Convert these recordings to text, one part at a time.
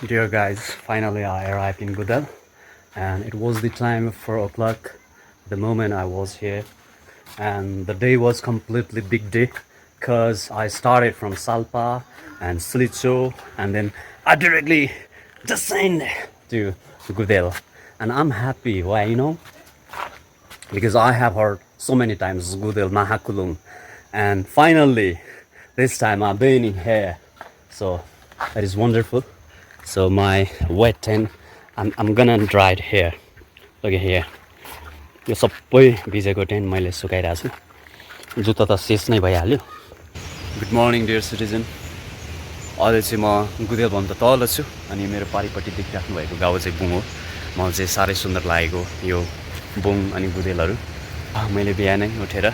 Dear guys, finally I arrived in Gudel and it was the time of 4 o'clock the moment I was here, and the day was completely big day because I started from Salpa and Silicho and then I directly descended to Gudel, and I'm happy. Why, because I have heard so many times Gudel Mahakulung, and finally this time I've been in here, so that is wonderful. So my wet tent, I'm gonna dry it here. Look at here. यो सबै भिजेको tent मैले सुकाइरहेको छु. जुत्ता त शेष नै भइहाल्यो. Good morning dear citizen. अहिले चाहिँ म गुदेलभन्दा तल छु अनि मेरो पारिपट्टि देखिराख्नु भएको गाउँ चाहिँ बुङ हो. मलाई चाहिँ साह्रै सुन्दर लागेको यो बुङ अनि गुदेलहरू. मैले बिहानै उठेर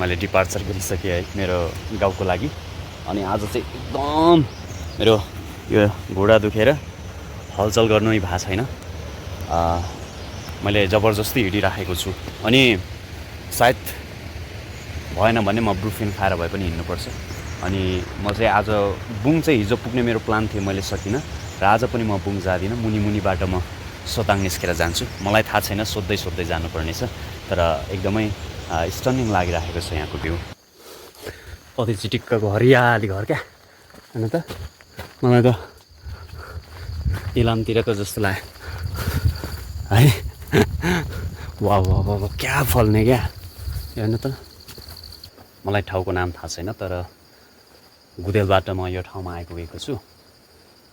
मैले डिपार्चर गरिसकेँ है मेरो गाउँको लागि. अनि आज चाहिँ एकदम मेरो यो घुँडा दुखेर हलचल गर्नै भएको छैन. मैले जबरजस्ती हिँडिराखेको छु अनि सायद भएन भने म ब्रुफिन खाएर भए पनि हिँड्नुपर्छ. अनि म चाहिँ आज बुङ चाहिँ हिजो पुग्ने मेरो प्लान थियो, मैले सकिनँ र आज पनि म बुङ जाँदिनँ. मुनिबाट म सोताङ निस्केर जान्छु. मलाई थाहा छैन, सोध्दै जानुपर्नेछ, तर एकदमै स्टनिङ लागिरहेको छ यहाँको भ्यू. कति चिटिक्कको हरियाली घर क्या होइन त. मलाई त इलामतिरको जस्तो लाग्यो है. वा वा वा वा क्या फल्ने क्या हेर्नु त. मलाई ठाउँको नाम थाहा छैन, तर गुदेलबाट म यो ठाउँमा आइपुगेको छु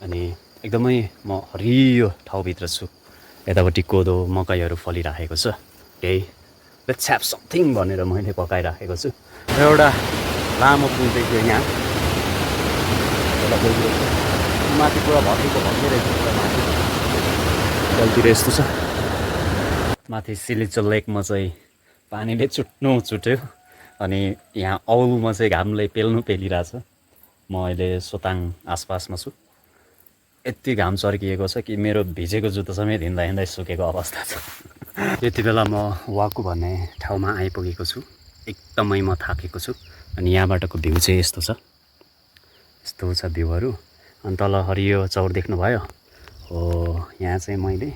अनि एकदमै म हरियो ठाउँभित्र छु. यतापट्टि कोदो मकैहरू फलिराखेको छ. केही लेट्स ह्याभ समथिङ भनेर मैले पकाइराखेको छु. एउटा लामो पुल देख्यो यहाँ माथि पुरा भत्किरहेको छ. माथि गल्तीले यस्तो छ. माथि सिलिचो लेकमा चाहिँ पानीले छुट्यो अनि यहाँ औलमा चाहिँ घामले पेलिरहेछ. म अहिले सोताङ आसपासमा छु. यति घाम चर्किएको छ कि मेरो भिजेको जुत्ता समेत हिँड्दा सुकेको अवस्था छ. यति बेला म वाकु भन्ने ठाउँमा आइपुगेको छु. एकदमै म थाकेको छु अनि यहाँबाटको भ्यू चाहिँ यस्तो छ. यस्तो छ भ्यूहरू. अनि तल हरियो चौर देख्नुभयो हो. यहाँ चाहिँ मैले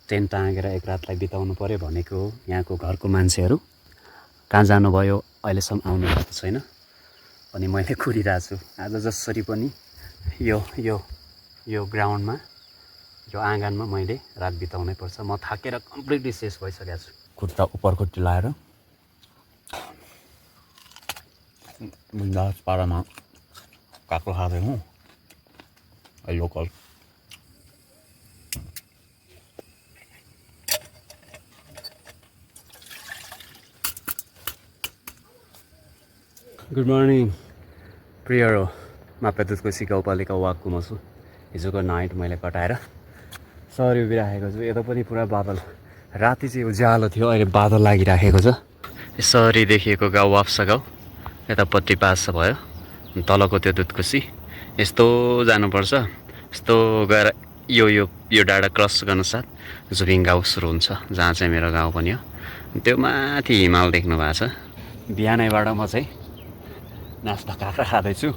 टेन्ट टाँगेर एक रातलाई बिताउनु पऱ्यो भनेको हो. यहाँको घरको मान्छेहरू कहाँ जानुभयो अहिलेसम्म आउनु भएको छैन अनि मैले कुरिरहेको छु. आज जसरी पनि यो ग्राउन्डमा, यो आँगनमा मैले रात बिताउनै पर्छ. म थाकेर कम्प्लिटली शेष भइसकेको छु. खुट्टा उपरखुट्टी लाएर बिन्दास पारामा काक्रो खाँदै हुँ. लोकल गुड मर्निङ प्रियरो. मापेदुधको गाउँपालिका वाकमा छु. हिजोको नाइट मैले कटाएर सरी उभिराखेको छु. यता पनि पुरा बादल, राति चाहिँ उज्यालो थियो, अहिले बादल लागिराखेको छ. यसरी देखिएको गाउँ वाप्सा गाउँ यतापट्टि पास भयो. तलको त्यो दुधकुसी यस्तो जानुपर्छ. यस्तो गएर यो डाँडा क्रस गर्न साथ जुबिङ गाउँ सुरु हुन्छ, जहाँ चाहिँ मेरो गाउँ पनि हो. त्यो माथि हिमाल देख्नु भएको छ. बिहानैबाट म चाहिँ नास्ता काँक्रा खाँदैछु.